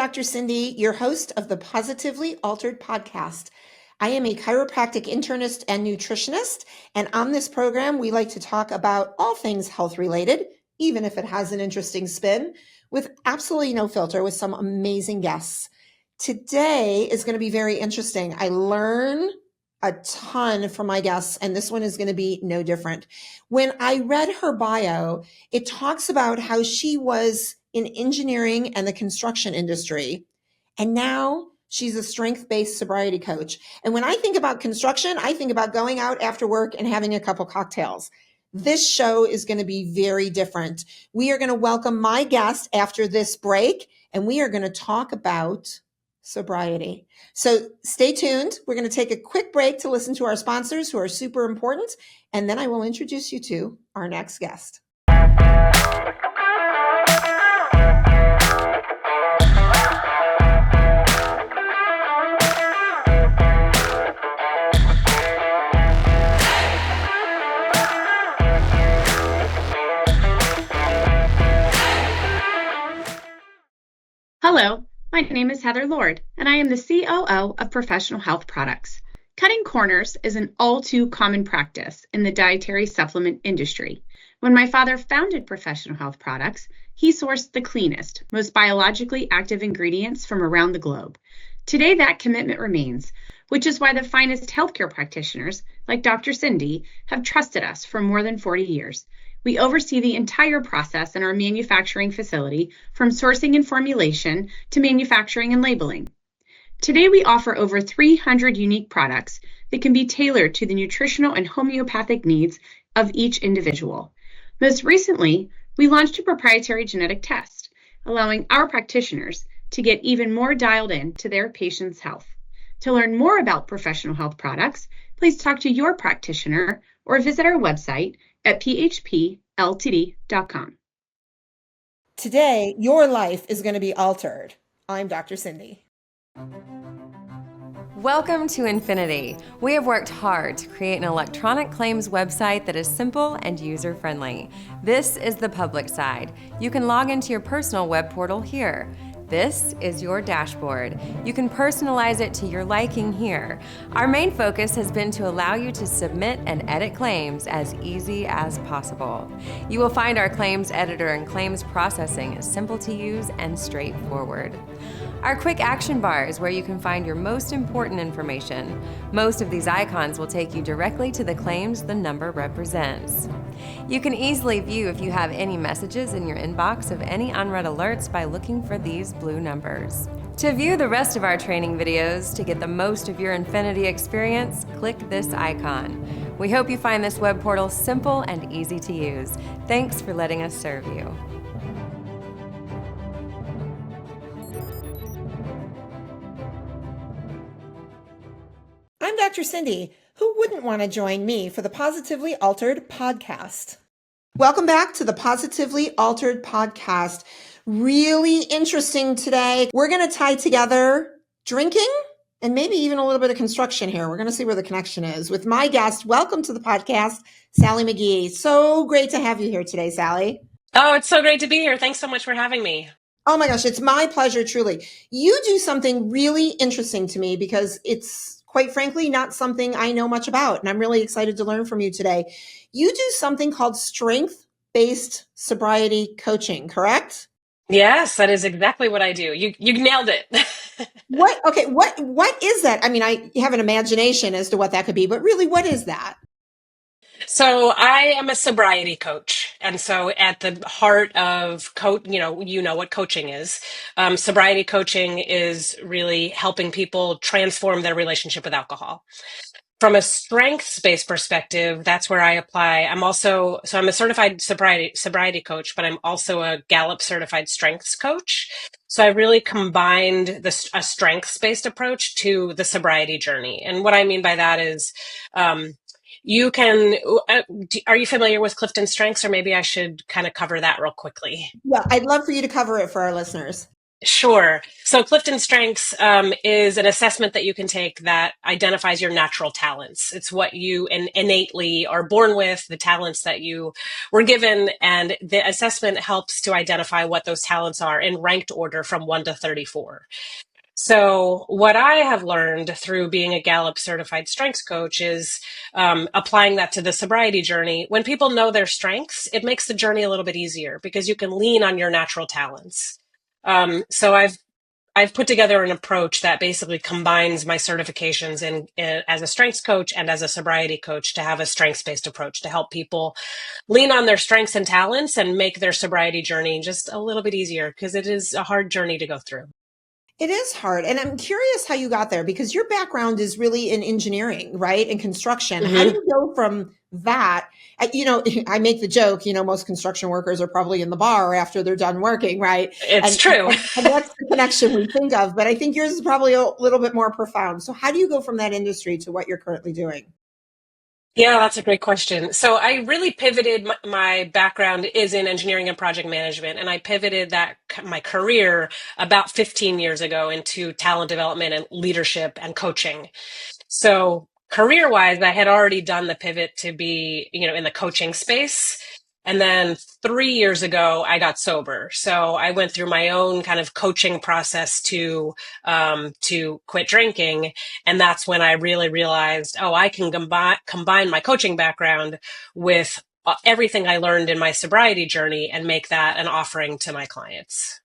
Dr. Cindy, your host of the Positively Altered podcast. I am a chiropractic internist and nutritionist, and on this program, we like to talk about all things health related, even if it has an interesting spin, with absolutely no filter, with some amazing guests. Today is going to be very interesting. I learn a ton from my guests, and this one is going to be no different. When I read her bio, it talks about how she was in engineering and the construction industry, and now she's a strength-based sobriety coach. And when I think about construction, I think about going out after work and having a couple cocktails. This show is going to be very different. We are going to welcome my guest after this break, and we are going to talk about sobriety. So stay tuned. We're going to take a quick break to listen to our sponsors who are super important, and then I will introduce you to our next guest. Hello, my name is Heather Lord, and I am the COO of Professional Health Products. Cutting corners is an all too common practice in the dietary supplement industry. When my father founded Professional Health Products, he sourced the cleanest, most biologically active ingredients from around the globe. Today, that commitment remains, which is why the finest healthcare practitioners, like Dr. Cindy, have trusted us for more than 40 years. We oversee the entire process in our manufacturing facility, from sourcing and formulation to manufacturing and labeling. Today, we offer over 300 unique products that can be tailored to the nutritional and homeopathic needs of each individual. Most recently, we launched a proprietary genetic test, allowing our practitioners to get even more dialed in to their patients' health. To learn more about Professional Health Products, please talk to your practitioner or visit our website at phpltd.com. Today, your life is going to be altered. I'm Dr. Cindy. Welcome to Infinity. We have worked hard to create an electronic claims website that is simple and user-friendly. This is the public side. You can log into your personal web portal here. This is your dashboard. You can personalize it to your liking here. Our main focus has been to allow you to submit and edit claims as easy as possible. You will find our claims editor and claims processing is simple to use and straightforward. Our quick action bar is where you can find your most important information. Most of these icons will take you directly to the claims the number represents. You can easily view if you have any messages in your inbox of any unread alerts by looking for these blue numbers. To view the rest of our training videos to get the most of your Infinity experience, click this icon. We hope you find this web portal simple and easy to use. Thanks for letting us serve you. I'm Dr. Cindy. Who wouldn't want to join me for the Positively Altered podcast? Welcome back to the Positively Altered podcast. Really interesting today. We're going to tie together drinking and maybe even a little bit of construction here. We're going to see where the connection is with my guest. Welcome to the podcast, Sally Magee. So great to have you here today, Sally. Oh, it's so great to be here. Thanks so much for having me. Oh my gosh, it's my pleasure, truly. You do something really interesting to me because it's quite frankly not something I know much about, and I'm really excited to learn from you today. You do something called strength-based sobriety coaching, correct? Yes, that is exactly what I do. You nailed it. What is that? I mean, I have an imagination as to what that could be, but really, what is that? So I am a sobriety coach. And so at the heart of you know what coaching is. Sobriety coaching is really helping people transform their relationship with alcohol. From a strengths-based perspective, that's where I apply. I'm a certified sobriety coach, but I'm also a Gallup certified strengths coach. So I really combined a strengths-based approach to the sobriety journey. And what I mean by that is, you can, are you familiar with Clifton Strengths, or maybe I should kind of cover that real quickly? Well, I'd love for you to cover it for our listeners. Sure. So Clifton Strengths is an assessment that you can take that identifies your natural talents. It's what you innately are born with, the talents that you were given, and the assessment helps to identify what those talents are in ranked order from 1 to 34. So, what I have learned through being a Gallup certified strengths coach is applying that to the sobriety journey. When people know their strengths, it makes the journey a little bit easier because you can lean on your natural talents. So I've put together an approach that basically combines my certifications in as a strengths coach and as a sobriety coach to have a strengths-based approach to help people lean on their strengths and talents and make their sobriety journey just a little bit easier because it is a hard journey to go through. It is hard. And I'm curious how you got there because your background is really in engineering, right? And construction. How do Mm-hmm. you go from that? I make the joke, most construction workers are probably in the bar after they're done working, right? It's And, true. and that's the connection we think of. But I think yours is probably a little bit more profound. So how do you go from that industry to what you're currently doing? Yeah, that's a great question. So I really pivoted. My background is in engineering and project management, and I pivoted my career about 15 years ago into talent development and leadership and coaching. So career wise, I had already done the pivot to be, in the coaching space. And then 3 years ago, I got sober. So I went through my own kind of coaching process to quit drinking. And that's when I really realized, oh, I can combine my coaching background with everything I learned in my sobriety journey and make that an offering to my clients.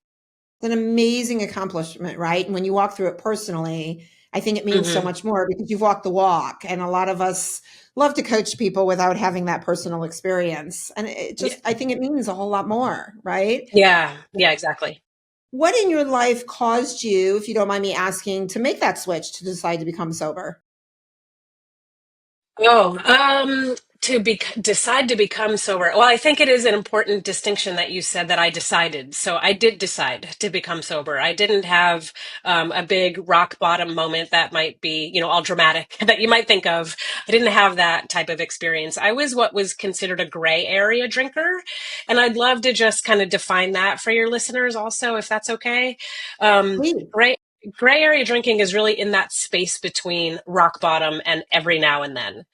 It's an amazing accomplishment, right? And when you walk through it personally, I think it means so Mm-hmm. much more because you've walked the walk. And a lot of us love to coach people without having that personal experience. And I think it means a whole lot more, right? Yeah, yeah, exactly. What in your life caused you, if you don't mind me asking, to make that switch to decide to become sober? Oh, decide to become sober. Well, I think it is an important distinction that you said that I decided. So I did decide to become sober. I didn't have a big rock bottom moment that might be, all dramatic that you might think of. I didn't have that type of experience. I was what was considered a gray area drinker, and I'd love to just kind of define that for your listeners also, if that's okay. Um, Please. gray Gray area drinking is really in that space between rock bottom and every now and then.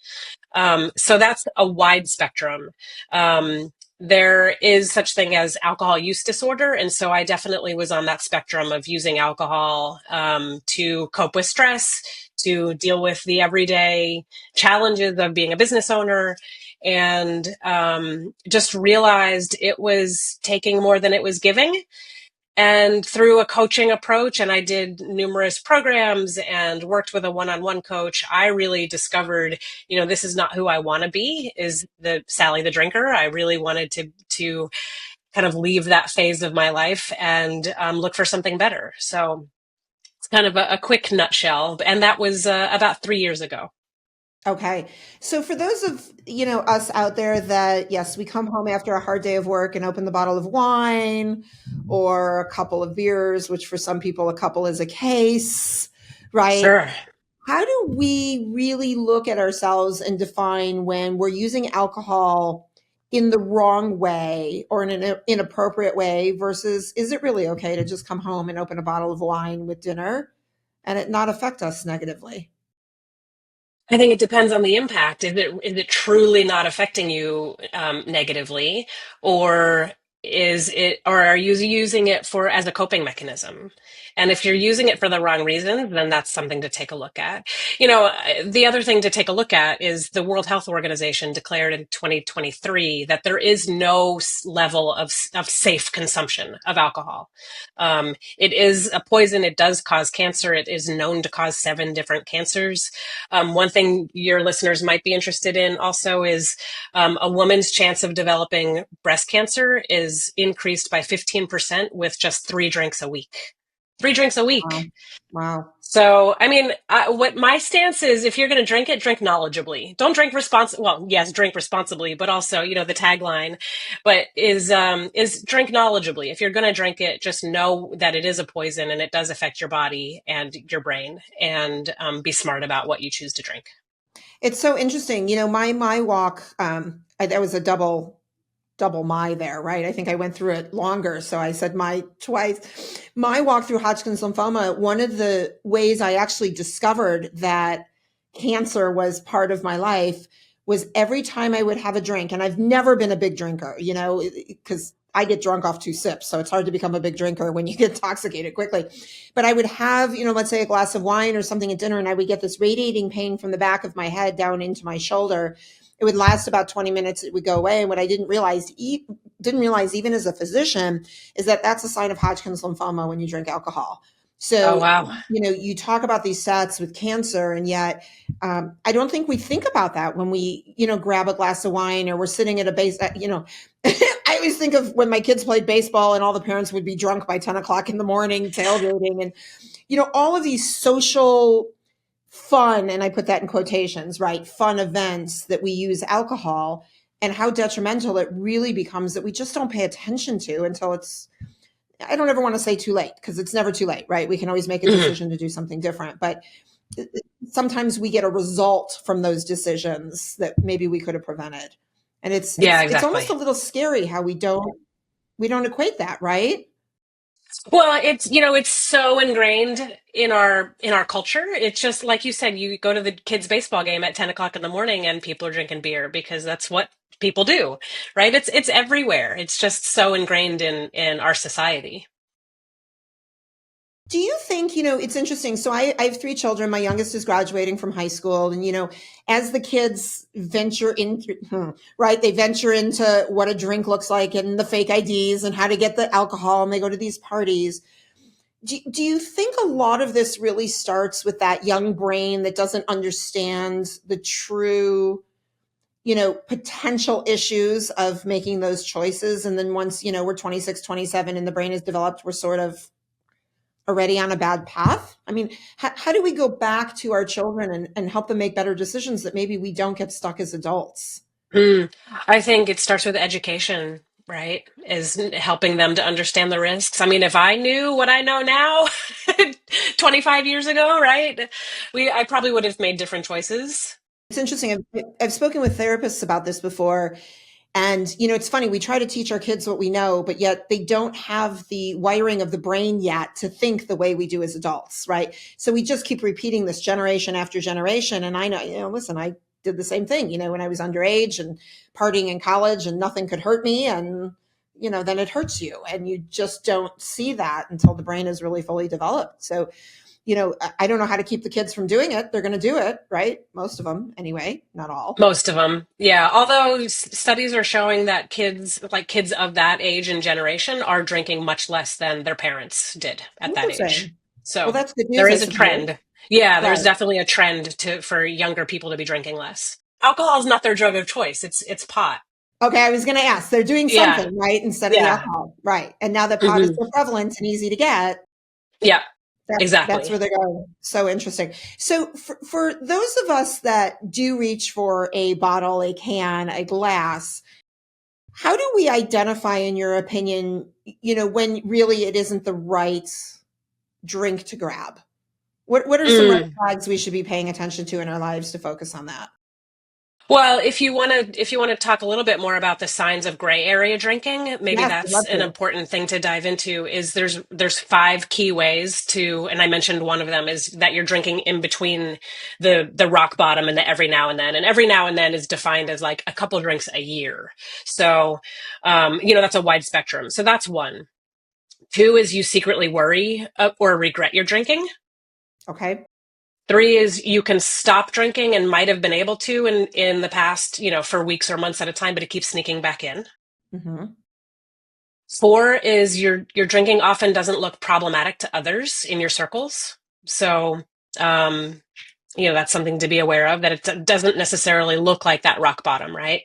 So that's a wide spectrum. There is such thing as alcohol use disorder, and so I definitely was on that spectrum of using alcohol to cope with stress, to deal with the everyday challenges of being a business owner, and just realized it was taking more than it was giving. And through a coaching approach, and I did numerous programs and worked with a one-on-one coach, I really discovered, this is not who I want to be, is the Sally the drinker. I really wanted to kind of leave that phase of my life and look for something better. So it's kind of a quick nutshell. And that was about 3 years ago. Okay. So for those of, us out there that, yes, we come home after a hard day of work and open the bottle of wine or a couple of beers, which for some people, a couple is a case, right? Sure. How do we really look at ourselves and define when we're using alcohol in the wrong way or in an inappropriate way versus is it really okay to just come home and open a bottle of wine with dinner and it not affect us negatively? I think it depends on the impact. Is it truly not affecting you negatively, or are you using it for as a coping mechanism? And if you're using it for the wrong reasons, then that's something to take a look at. The other thing to take a look at is the World Health Organization declared in 2023 that there is no level of safe consumption of alcohol. It is a poison. It does cause cancer. It is known to cause 7 different cancers. One thing your listeners might be interested in also is a woman's chance of developing breast cancer is increased by 15% with just 3 drinks a week. 3 drinks a Wow. week. Wow. So, I mean, what my stance is, if you're going to drink it, drink knowledgeably. Don't drink well, yes, drink responsibly, but also, the tagline, but is drink knowledgeably. If you're going to drink it, just know that it is a poison and it does affect your body and your brain, and be smart about what you choose to drink. It's so interesting. My walk, that was a double double my there, right? I think I went through it longer. So I said my twice. My walk through Hodgkin's lymphoma, one of the ways I actually discovered that cancer was part of my life was every time I would have a drink, and I've never been a big drinker, because I get drunk off 2 sips. So it's hard to become a big drinker when you get intoxicated quickly. But I would have, let's say a glass of wine or something at dinner, and I would get this radiating pain from the back of my head down into my shoulder. It would last about 20 minutes. It would go away. And what I didn't realize even as a physician is that that's a sign of Hodgkin's lymphoma when you drink alcohol. Oh, So, wow. you talk about these stats with cancer, and yet I don't think we think about that when we, grab a glass of wine or we're sitting at a base, I always think of when my kids played baseball and all the parents would be drunk by 10 o'clock in the morning, tailgating, and, all of these social fun, and I put that in quotations, right? Fun events that we use alcohol, and how detrimental it really becomes that we just don't pay attention to until it's, I don't ever want to say too late, because it's never too late, right? We can always make a decision to do something different, but sometimes we get a result from those decisions that maybe we could have prevented. And it's Yeah, it's almost exactly. a little scary how we don't equate that, right? Well, it's so ingrained in our culture. It's just like you said, you go to the kids' baseball game at 10 o'clock in the morning and people are drinking beer because that's what people do, right? It's everywhere. It's just so ingrained in our society. Do you think, it's interesting. So I have 3 children. My youngest is graduating from high school. And, as the kids venture into, right, they venture into what a drink looks like and the fake IDs and how to get the alcohol, and they go to these parties. Do you think a lot of this really starts with that young brain that doesn't understand the true, potential issues of making those choices? And then once, we're 26, 27 and the brain is developed, we're sort of already on a bad path? I mean, how do we go back to our children and help them make better decisions that maybe we don't get stuck as adults? I think it starts with education, right? Is helping them to understand the risks. I mean, if I knew what I know now 25 years ago, right? I probably would have made different choices. It's interesting. I've spoken with therapists about this before. And, it's funny, we try to teach our kids what we know, but yet they don't have the wiring of the brain yet to think the way we do as adults, right? So we just keep repeating this generation after generation. And I know, listen, I did the same thing, when I was underage and partying in college and nothing could hurt me. And, then it hurts you. And you just don't see that until the brain is really fully developed. So, I don't know how to keep the kids from doing it. They're going to do it, right? Most of them anyway, not all. Most of them, yeah. Although studies are showing that kids of that age and generation are drinking much less than their parents did at that age. Interesting. Well, So that's good there news, I is a suppose. trend. Yeah, Right. there's definitely a trend for younger people to be drinking less. Alcohol is not their drug of choice. It's pot. Okay, I was going to ask. They're doing Yeah, something, right, instead of the yeah, alcohol. Right. And now that pot is hmm so prevalent and easy to get, yeah, that's where exactly. they're going. So interesting. So for those of us that do reach for a bottle, a can, a glass, how do we identify, in your opinion, when really it isn't the right drink to grab? What are some red Mm. flags we should be paying attention to in our lives to focus on that? Well, if you want to talk a little bit more about the signs of gray area drinking, maybe Yes, I'd that's love an to. important thing to dive into. Is there's 5 key ways to, and I mentioned one of them is that you're drinking in between the rock bottom and the every now and every now and then is defined as like a couple drinks a year. So, that's a wide spectrum. So that's one. Two is you secretly worry or regret your drinking. Okay. Three is you can stop drinking and might have been able to in the past, for weeks or months at a time, but it keeps sneaking back in. Mm-hmm. Four is your drinking often doesn't look problematic to others in your circles. So, that's something to be aware of, that it doesn't necessarily look like that rock bottom, right?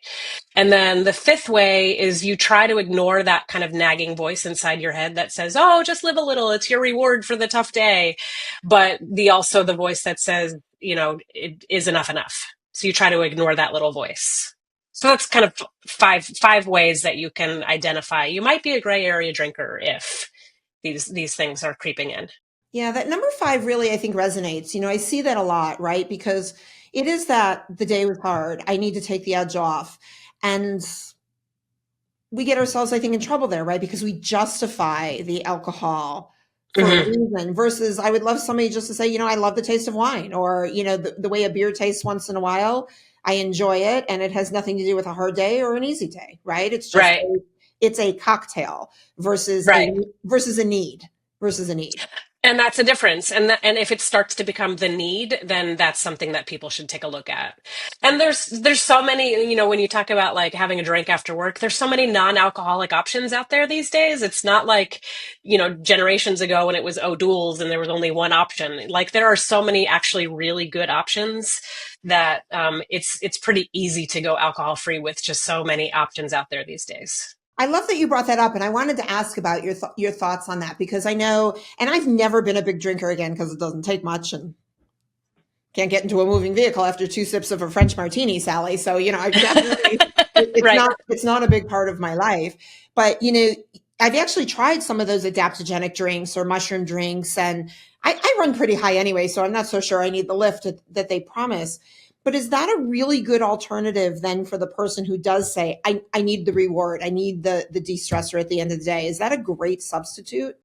And then the fifth way is you try to ignore that kind of nagging voice inside your head that says, "Oh, just live a little. It's your reward for the tough day." But the voice that says, it is enough. So you try to ignore that little voice. So that's kind of five ways that you can identify. You might be a gray area drinker if these things are creeping in. Yeah, that number 5 really, I think, resonates. I see that a lot, right? Because it is that the day was hard. I need to take the edge off. And we get ourselves, I think, in trouble there, right? Because we justify the alcohol for a Hmm. reason versus I would love somebody just to say, I love the taste of wine, or, the way a beer tastes once in a while. I enjoy it, and it has nothing to do with a hard day or an easy day, right? It's just Right. it's a cocktail versus a Right. need versus a need. And that's a difference. And if it starts to become the need, then that's something that people should take a look at. And there's so many, when you talk about like having a drink after work, there's so many non-alcoholic options out there these days. It's not like, generations ago when it was O'Doul's and there was only one option. Like there are so many actually really good options that it's pretty easy to go alcohol free with just so many options out there these days. I love that you brought that up, and I wanted to ask about your thoughts on that because I know, and I've never been a big drinker again because it doesn't take much, and can't get into a moving vehicle after 2 sips of a French martini, Sally. So I've definitely Right. it's not a big part of my life, but I've actually tried some of those adaptogenic drinks or mushroom drinks, and I run pretty high anyway, so I'm not so sure I need the lift that they promise. But is that a really good alternative then for the person who does say, I need the reward, I need the de-stressor at the end of the day? Is that a great substitute?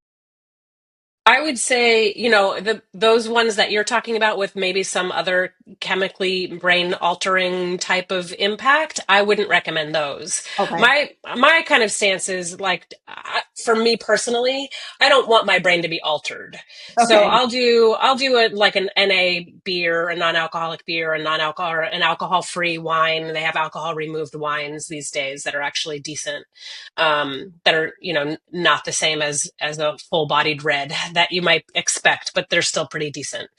I would say, those ones that you're talking about with maybe some other chemically brain altering type of impact, I wouldn't recommend those. Okay. My kind of stance is like, for me personally, I don't want my brain to be altered. So Okay. I'll do a like an NA beer, a non-alcoholic beer, a non-alcohol or an alcohol-free wine. They have alcohol removed wines these days that are actually decent, that are not the same as a full-bodied red that you might expect, but they're still pretty decent.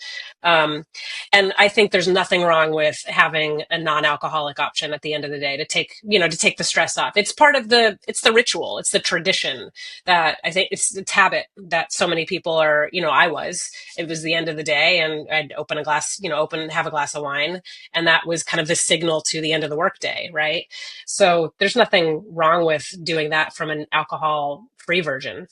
um, and I think there's nothing wrong with having a non-alcoholic option at the end of the day to take the stress off. It's part of it's the ritual, it's the tradition that I think it's habit that so many people are. It was the end of the day and I'd open a glass, have a glass of wine, and that was kind of the signal to the end of the workday, right? So there's nothing wrong with doing that from an alcohol free version.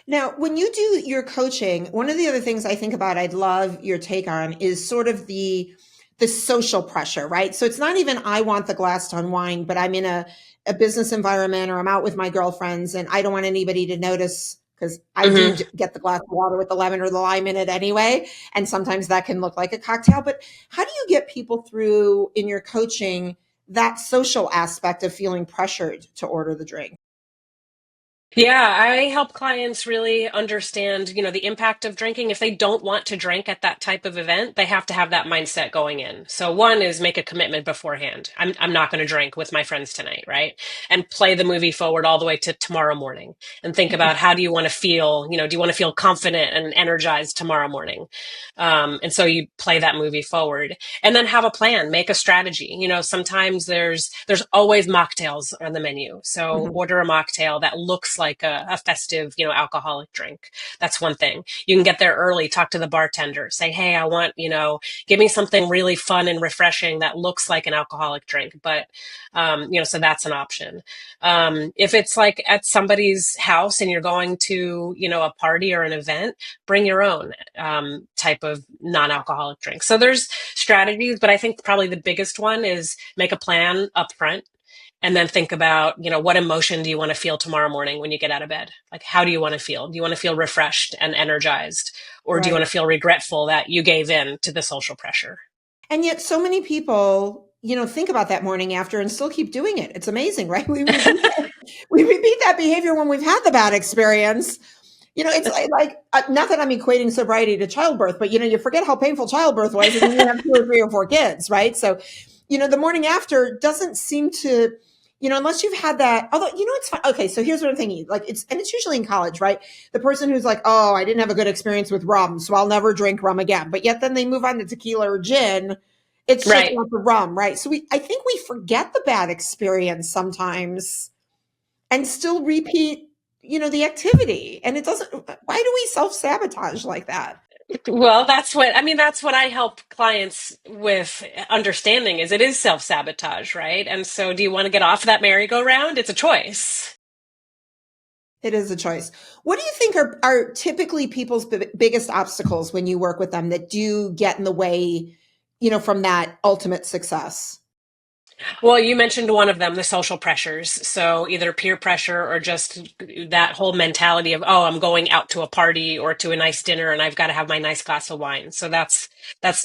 Now, when you do your coaching, one of the other things I think about, I'd love your take on, is sort of the social pressure, right? So it's not even I want the glass to unwind, but I'm in a business environment or I'm out with my girlfriends and I don't want anybody to notice because I do Hmm. get the glass of water with the lemon or the lime in it anyway. And sometimes that can look like a cocktail. But how do you get people through in your coaching that social aspect of feeling pressured to order the drink? Yeah, I help clients really understand, the impact of drinking. If they don't want to drink at that type of event, they have to have that mindset going in. So one is make a commitment beforehand. I'm not going to drink with my friends tonight, right? And play the movie forward all the way to tomorrow morning and think about how do you want to feel, do you want to feel confident and energized tomorrow morning? And so you play that movie forward and then have a plan, make a strategy. Sometimes there's always mocktails on the menu. So Mhm. order a mocktail that looks like a festive, alcoholic drink. That's one thing. You can get there early, talk to the bartender, say, hey, I want, give me something really fun and refreshing that looks like an alcoholic drink. But, so that's an option. If it's like at somebody's house and you're going to, a party or an event, bring your own type of non-alcoholic drink. So there's strategies, but I think probably the biggest one is make a plan up front and then think about, what emotion do you want to feel tomorrow morning when you get out of bed? Like, how do you want to feel? Do you want to feel refreshed and energized? Or do you Right. want to feel regretful that you gave in to the social pressure? And yet so many people, think about that morning after and still keep doing it. It's amazing, right? We repeat that behavior when we've had the bad experience. It's not that I'm equating sobriety to childbirth, but you forget how painful childbirth was and then you have 2 or 3 or 4 kids, right? So, the morning after doesn't seem to, unless you've had that, although, it's fine. Okay. So here's what I'm thinking. Like it's usually in college, right? The person who's like, oh, I didn't have a good experience with rum, so I'll never drink rum again. But yet then they move on to tequila or gin. It's just Right. not the rum, right? So I think we forget the bad experience sometimes and still repeat, the activity. And it doesn't, why do we self sabotage like that? Well, that's what I help clients with understanding is it is self-sabotage, right? And so do you want to get off that merry-go-round? It's a choice. It is a choice. What do you think are typically people's biggest obstacles when you work with them that do get in the way, from that ultimate success? Well, you mentioned one of them, the social pressures. So either peer pressure or just that whole mentality of, oh, I'm going out to a party or to a nice dinner and I've got to have my nice glass of wine. So that's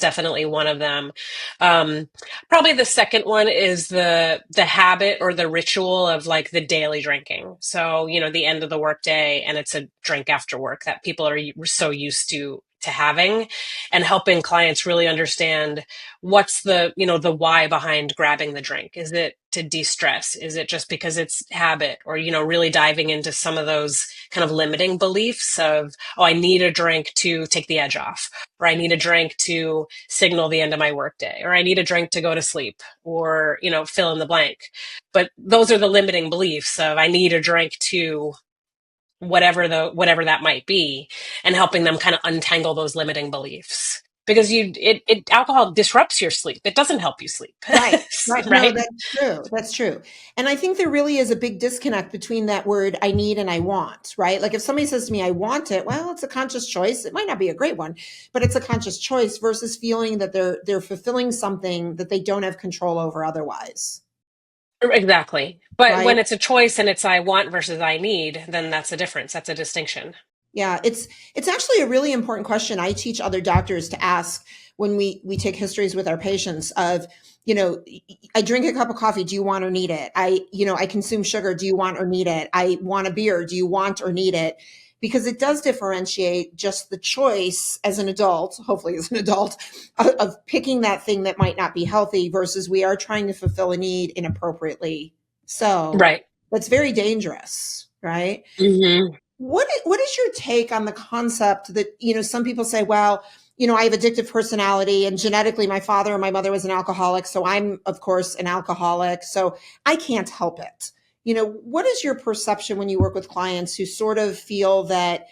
definitely one of them. Um, Probably the second one is the habit or the ritual of like the daily drinking. So, the end of the workday and it's a drink after work that people are so used to having, and helping clients really understand what's the why behind grabbing the drink. Is it to de-stress? Is it just because it's habit? Or really diving into some of those kind of limiting beliefs of, oh, I need a drink to take the edge off, or I need a drink to signal the end of my workday, or I need a drink to go to sleep, or fill in the blank. But those are the limiting beliefs of, I need a drink to whatever that might be, and helping them kind of untangle those limiting beliefs, because alcohol disrupts your sleep. It doesn't help you sleep. Right, right. No, Right. that's true. That's true. And I think there really is a big disconnect between that word I need and I want, right? Like if somebody says to me, I want it, well, it's a conscious choice. It might not be a great one, but it's a conscious choice versus feeling that they're fulfilling something that they don't have control over otherwise. Exactly. But Right. when it's a choice and it's I want versus I need, then that's a difference. That's a distinction. Yeah, it's actually a really important question I teach other doctors to ask when we take histories with our patients of, I drink a cup of coffee, do you want or need it? I consume sugar, do you want or need it? I want a beer, do you want or need it? Because it does differentiate just the choice as an adult, hopefully as an adult, of picking that thing that might not be healthy versus we are trying to fulfill a need inappropriately. So Right. that's very dangerous, right? Hmm. What is your take on the concept that, some people say, well, I have addictive personality and genetically my father and my mother was an alcoholic. So I'm, of course, an alcoholic. So I can't help it. What is your perception when you work with clients who sort of feel that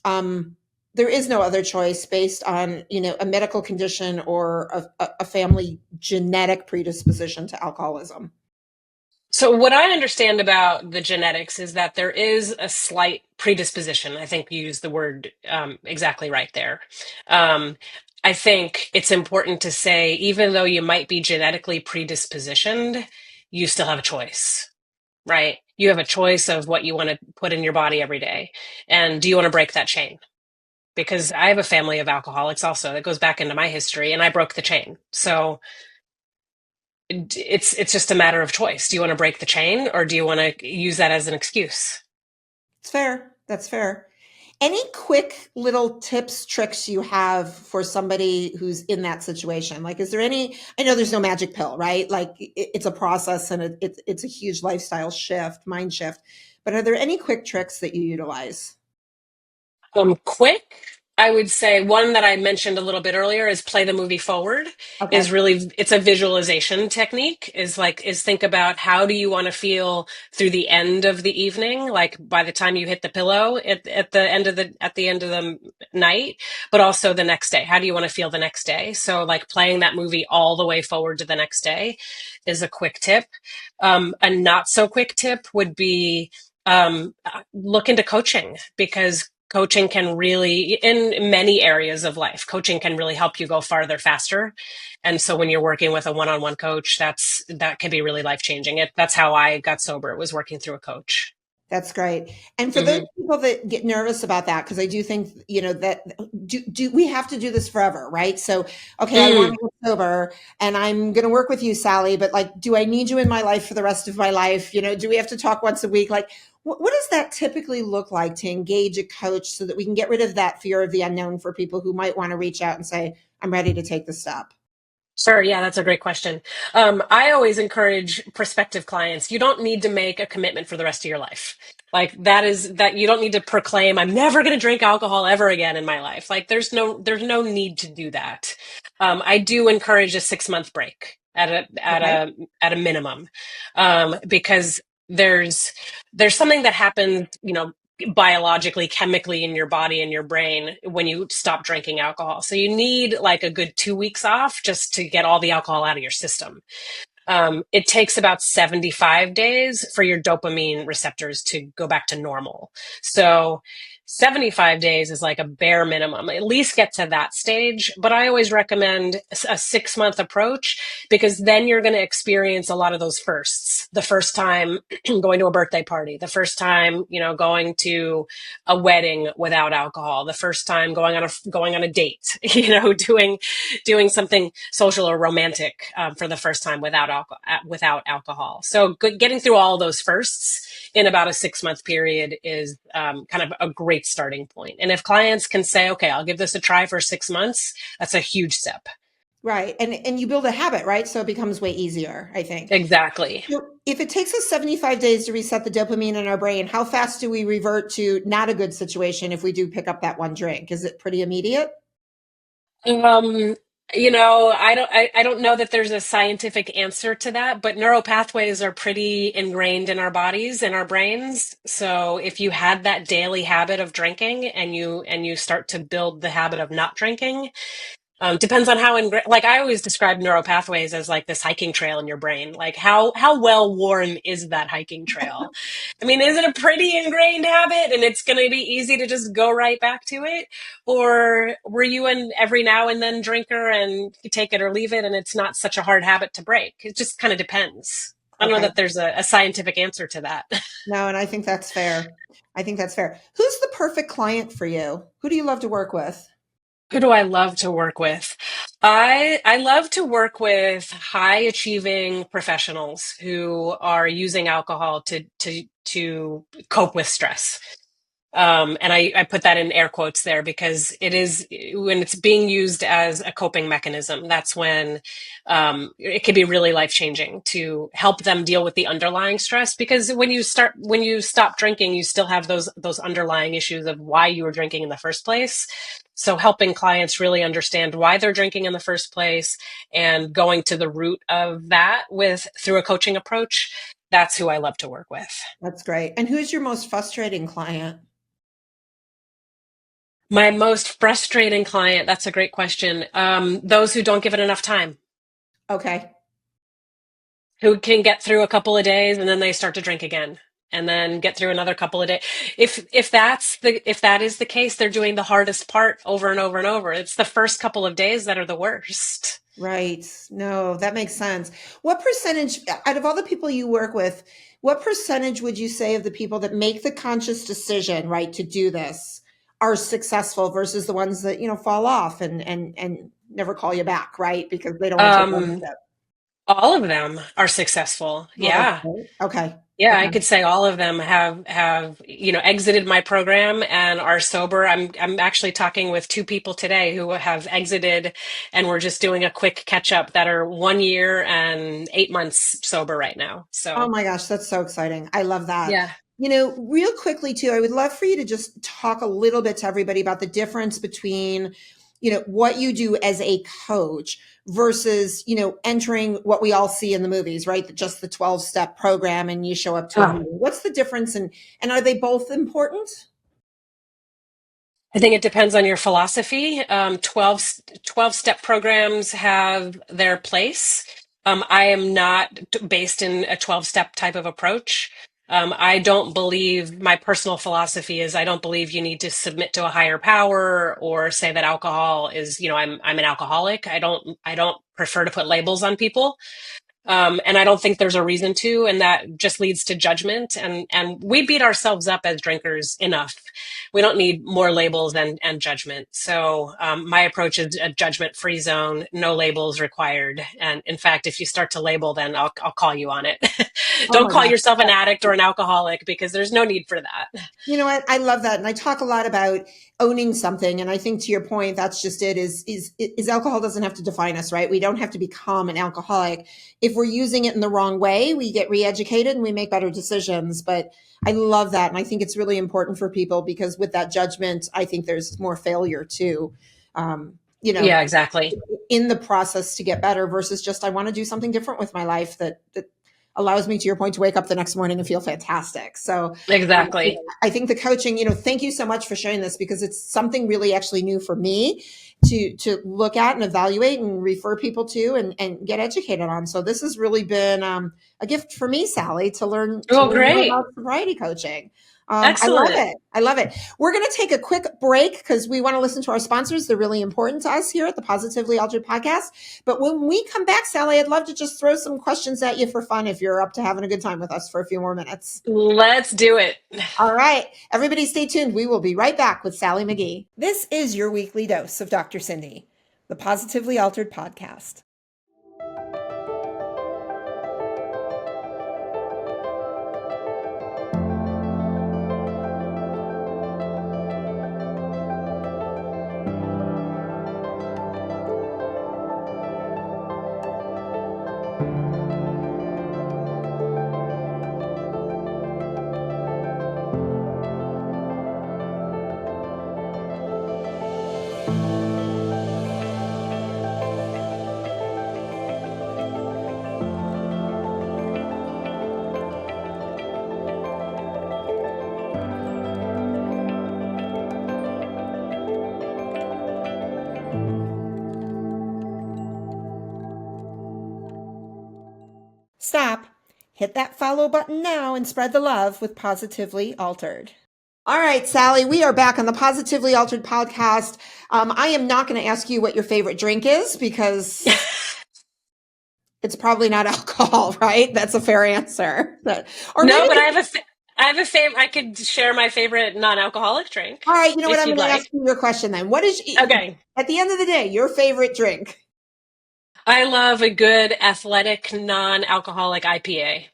there is no other choice based on, a medical condition or a family genetic predisposition to alcoholism? So what I understand about the genetics is that there is a slight predisposition. I think you used the word exactly right there. Um, I think it's important to say, even though you might be genetically predispositioned, you still have a choice, right? You have a choice of what you want to put in your body every day. And do you want to break that chain? Because I have a family of alcoholics also that goes back into my history, and I broke the chain. So it's just a matter of choice. Do you want to break the chain, or do you want to use that as an excuse? It's fair. That's fair. Any quick little tips, tricks you have for somebody who's in that situation? Like, is there any, I know there's no magic pill, right? Like it's a process and it's a huge lifestyle shift, mind shift, but are there any quick tricks that you utilize? Quick, I would say one that I mentioned a little bit earlier is play the movie forward. Okay. It's a visualization technique. Is think about, how do you want to feel through the end of the evening, like by the time you hit the pillow at the end of the night, but also the next day. How do you want to feel the next day? So like playing that movie all the way forward to the next day is a quick tip. A not so quick tip would be look into coaching, because coaching can really, in many areas of life, coaching can really help you go farther faster. And so when you're working with a one-on-one coach, that can be really life-changing. That's how I got sober, was working through a coach. That's great. And for those Hmm. people that get nervous about that, because I do think, that do we have to do this forever, right? So, okay, I want Mm. to get sober and I'm going to work with you, Sally, but like, do I need you in my life for the rest of my life? Do we have to talk once a week? Like, what does that typically look like to engage a coach so that we can get rid of that fear of the unknown for people who might want to reach out and say, I'm ready to take the step? Sure. Yeah, that's a great question. I always encourage prospective clients, you don't need to make a commitment for the rest of your life. Like that you don't need to proclaim, I'm never going to drink alcohol ever again in my life. Like there's no need to do that. I do encourage a 6-month break Okay. at a minimum, because there's something that happens, biologically, chemically in your body and your brain when you stop drinking alcohol. So you need like a good 2 weeks off just to get all the alcohol out of your system. It takes about 75 days for your dopamine receptors to go back to normal. So 75 days is like a bare minimum. At least get to that stage. But I always recommend a 6 month approach, because then you're going to experience a lot of those firsts. The first time going to a birthday party, the first time, going to a wedding without alcohol, the first time going on a date, doing something social or romantic for the first time without alcohol. So getting through all those firsts in about a 6 month period is kind of a great starting point. And if clients can say, okay, I'll give this a try for 6 months, that's a huge step. Right. And you build a habit, right? So it becomes way easier, I think. Exactly. So if it takes us 75 days to reset the dopamine in our brain, how fast do we revert to not a good situation if we do pick up that one drink? Is it pretty immediate? I don't know that there's a scientific answer to that, but neural pathways are pretty ingrained in our bodies and our brains. So if you had that daily habit of drinking and you start to build the habit of not drinking, depends on how like I always describe neural pathways as like this hiking trail in your brain. Like how well worn is that hiking trail? I mean, is it a pretty ingrained habit and it's going to be easy to just go right back to it? Or were you an every now and then drinker and you take it or leave it and it's not such a hard habit to break? It just kind of depends. I don't know Okay. that there's a scientific answer to that. No, and I think that's fair. Who's the perfect client for you? Who do you love to work with? Who do I love to work with? I love to work with high achieving professionals who are using alcohol to cope with stress. And I put that in air quotes there because it is when it's being used as a coping mechanism, that's when it can be really life changing to help them deal with the underlying stress. Because when you stop drinking, you still have those underlying issues of why you were drinking in the first place. So helping clients really understand why they're drinking in the first place and going to the root of that through a coaching approach, that's who I love to work with. That's great. And who's your most frustrating client? My most frustrating client, that's a great question. Those who don't give it enough time, Okay. who can get through a couple of days and then they start to drink again and then get through another couple of days. If that is the case, they're doing the hardest part over and over and over. It's the first couple of days that are the worst. Right. No, that makes sense. What percentage, out of all the people you work with, what percentage would you say of the people that make the conscious decision, right, to do this are successful versus the ones that, fall off and never call you back, right? Because they don't want to take Um, ownership. all of them are successful. Well, that's Yeah. great. Okay. Yeah, I Okay. could say all of them have exited my program and are sober. I'm actually talking with two people today who have exited, and we're just doing a quick catch up that are 1 year and 8 months sober right now. Oh So my gosh, that's so exciting. I love that. yeah. Real quickly too, I would love for you to just talk a little bit to everybody about the difference between, what you do as a coach versus, entering what we all see in the movies, right? Just the 12-step program and you show up to a Oh, meeting. What's the difference and are they both important? I think it depends on your philosophy. 12 step programs have their place. I am not based in a 12-step type of approach. I don't believe, my personal philosophy is I don't believe you need to submit to a higher power or say that alcohol is, I'm an alcoholic. I don't prefer to put labels on people. And I don't think there's a reason to, and that just leads to judgment. And we beat ourselves up as drinkers enough. We don't need more labels and judgment. So my approach is a judgment-free zone, no labels required. And in fact, if you start to label, then I'll call you on it. Oh Don't my call gosh. yourself an addict or an alcoholic because there's no need for that. You know what? I love that. And I talk a lot about owning something. And I think to your point, that's just it is alcohol doesn't have to define us, right? We don't have to become an alcoholic. If we're using it in the wrong way, we get re-educated and we make better decisions. But I love that. And I think it's really important for people because with that judgment, I think there's more failure too. Um, you know, Yeah, exactly. in the process to get better versus just I want to do something different with my life that allows me, to your point, to wake up the next morning and feel fantastic. So Exactly. I think the coaching, thank you so much for sharing this because it's something really actually new for me to look at and evaluate and refer people to and get educated on. So this has really been a gift for me, Sally, to learn Oh, more great. about sobriety coaching. I love Excellent. it. I love it. We're going to take a quick break because we want to listen to our sponsors. They're really important to us here at the Positively Altered podcast. But when we come back, Sally, I'd love to just throw some questions at you for fun if you're up to having a good time with us for a few more minutes. Let's do it. All right. Everybody stay tuned. We will be right back with Sally Magee. This is your weekly dose of Dr. Cindy, the Positively Altered podcast. Stop. Hit that follow button now and spread the love with Positively Altered. All right, Sally, we are back on the Positively Altered podcast. I am not going to ask you what your favorite drink is because it's probably not alcohol, right? That's a fair answer. Or No, maybe, but I have a favorite. I could share my favorite non-alcoholic drink all right, you know what? if I'm you'd going to ask like. you your question then. What is, Okay. at the end of the day, your favorite drink? I love a good athletic non-alcoholic IPA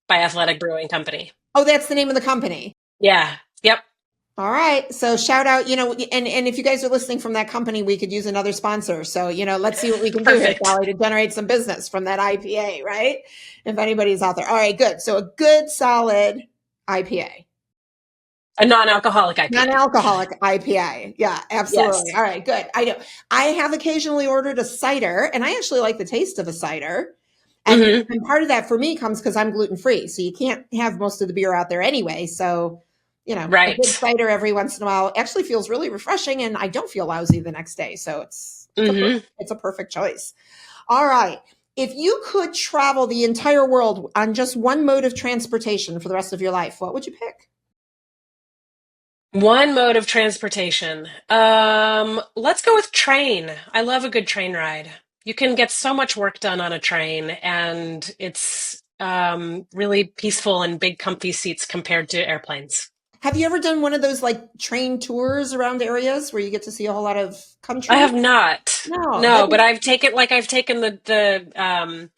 by Athletic Brewing Company. Oh, that's the name of the company. Yeah. Yep. All right. So shout out, and if you guys are listening from that company, we could use another sponsor. So, let's see what we can do here, Perfect. Sally, to generate some business from that IPA, right? If anybody's out there. All right, good. So a good solid IPA. A non-alcoholic IPA. Non-alcoholic IPA. Yeah, absolutely. Yes. All right, good. I know. I have occasionally ordered a cider, and I actually like the taste of a cider. Hmm. And part of that for me comes because I'm gluten-free. So you can't have most of the beer out there anyway. So, a good Right. cider every once in a while actually feels really refreshing, and I don't feel lousy the next day. So Hmm. it's a perfect choice. All right. If you could travel the entire world on just one mode of transportation for the rest of your life, what would you pick? One mode of transportation. Let's go with train. I love a good train ride. You can get so much work done on a train, and it's really peaceful and big, comfy seats compared to airplanes. Have you ever done one of those like train tours around areas where you get to see a whole lot of I country? have not. No, that No, but is I've taken the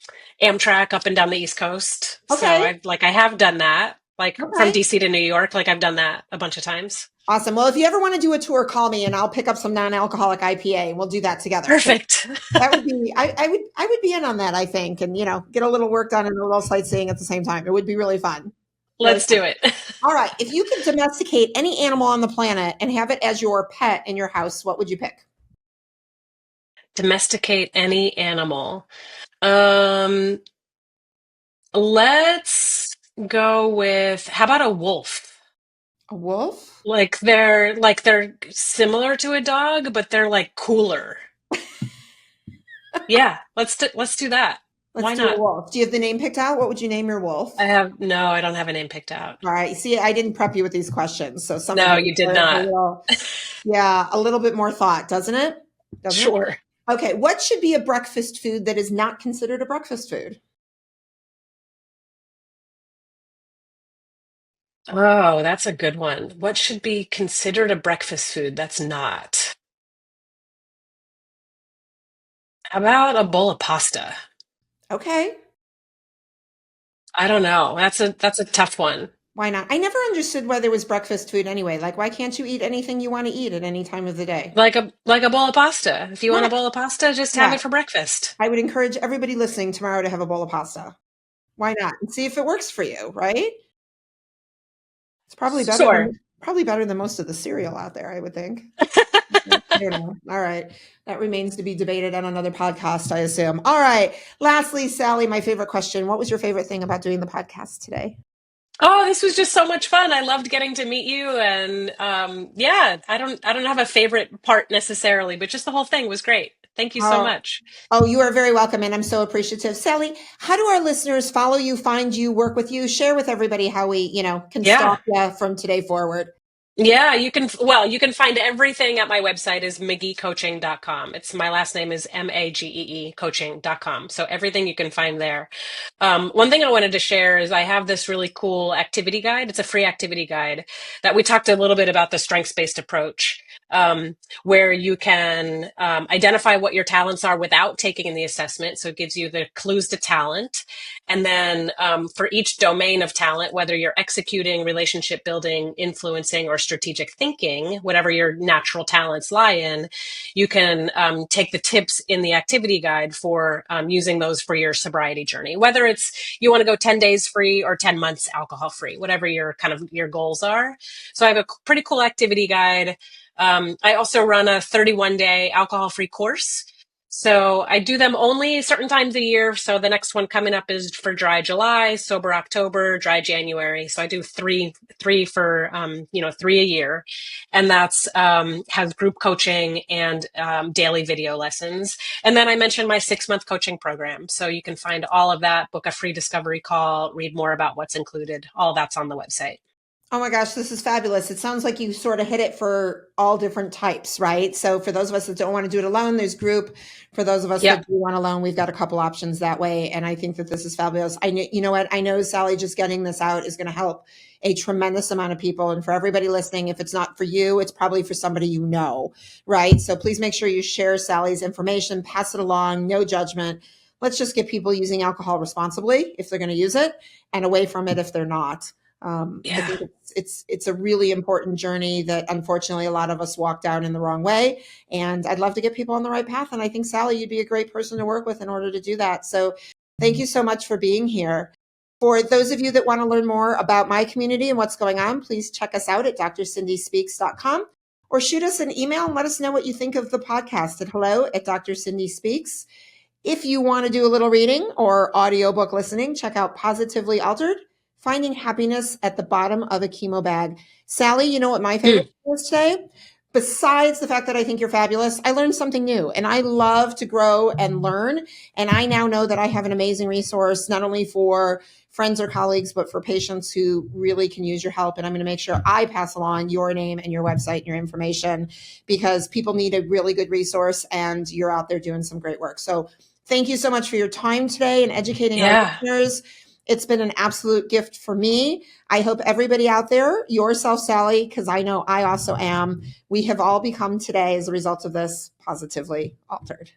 Amtrak up and down the East Coast. So okay. I have done that. Like from Okay. DC to New York, like I've done that a bunch of times. Awesome. Well, if you ever want to do a tour, call me and I'll pick up some non-alcoholic IPA and we'll do that together. Perfect. That would be I would be in on that, I think, and get a little work done and a little sightseeing at the same time. It would be really fun. Really Let's fun. do it. All right. If you could domesticate any animal on the planet and have it as your pet in your house, what would you pick? Domesticate any animal. Um, let's go with how about a wolf? A wolf? Like they're similar to a dog, but they're like cooler. Yeah, let's do that. Let's Why do a not? wolf. Do you have the name picked out? What would you name your wolf? I don't have a name picked out. All right. See, I didn't prep you with these questions, so some of No, it you did requires not. a little bit more thought, doesn't it? Doesn't it? Sure. Okay. What should be a breakfast food that is not considered a breakfast food? Oh, that's a good one. What should be considered a breakfast food that's not? How about a bowl of pasta? Okay. I don't know. That's a tough one. Why not? I never understood why there was breakfast food anyway. Like, why can't you eat anything you want to eat at any time of the day? Like a bowl of pasta. If you want Yeah. a bowl of pasta, just have Yeah. it for breakfast. I would encourage everybody listening tomorrow to have a bowl of pasta. Why not? And see if it works for you, right? It's Sure. probably better than most of the cereal out there, I would think. All right. That remains to be debated on another podcast, I assume. All right. Lastly, Sally, my favorite question. What was your favorite thing about doing the podcast today? Oh, this was just so much fun. I loved getting to meet you, and yeah, I don't have a favorite part necessarily, but just the whole thing was great. Thank you so Oh, much. oh, you are very welcome. And I'm so appreciative. Sally, how do our listeners follow you, find you, work with you? Share with everybody how we, can Yeah. stalk you from today forward. Yeah, you can find everything at my website is mageecoaching.com. It's my last name is Magee coaching.com. So everything you can find there. One thing I wanted to share is I have this really cool activity guide. It's a free activity guide that we talked a little bit about the strengths-based approach, where you can identify what your talents are without taking the assessment. So it gives you the clues to talent. And then for each domain of talent, whether you're executing, relationship building, influencing, or strategic thinking, whatever your natural talents lie in, you can take the tips in the activity guide for using those for your sobriety journey, whether it's you want to go 10 days free or 10 months alcohol free, whatever your your goals are. So I have a pretty cool activity guide. I also run a 31-day alcohol free course. So I do them only certain times a year. So the next one coming up is for dry July, sober October, dry January. So I do three for, 3 a year. And that's, has group coaching and, daily video lessons. And then I mentioned my 6-month coaching program. So you can find all of that, book a free discovery call, read more about what's included. All that's on the website. Oh my gosh, this is fabulous. It sounds like you sort of hit it for all different types, right? So for those of us that don't want to do it alone, there's group. For those of us that Yep. do want alone, we've got a couple options that way. And I think that this is fabulous. You know what? I know, Sally, just getting this out is going to help a tremendous amount of people. And for everybody listening, if it's not for you, it's probably for somebody you know, right? So please make sure you share Sally's information, pass it along, no judgment. Let's just get people using alcohol responsibly if they're going to use it and away from it if they're not. I think it's a really important journey that unfortunately a lot of us walk down in the wrong way. And I'd love to get people on the right path. And I think, Sally, you'd be a great person to work with in order to do that. So thank you so much for being here. For those of you that want to learn more about my community and what's going on, please check us out at drscindyspeaks.com or shoot us an email and let us know what you think of the podcast at hello@drscindyspeaks. If you want to do a little reading or audiobook listening, check out Positively Altered, Finding Happiness at the Bottom of a Chemo Bag. Sally, you know what my favorite thing is today? Besides the fact that I think you're fabulous, I learned something new and I love to grow and learn. And I now know that I have an amazing resource, not only for friends or colleagues, but for patients who really can use your help. And I'm going to make sure I pass along your name and your website and your information because people need a really good resource and you're out there doing some great work. So thank you so much for your time today and educating our listeners. It's been an absolute gift for me. I hope everybody out there, yourself, Sally, because I know I also am, we have all become today as a result of this positively altered.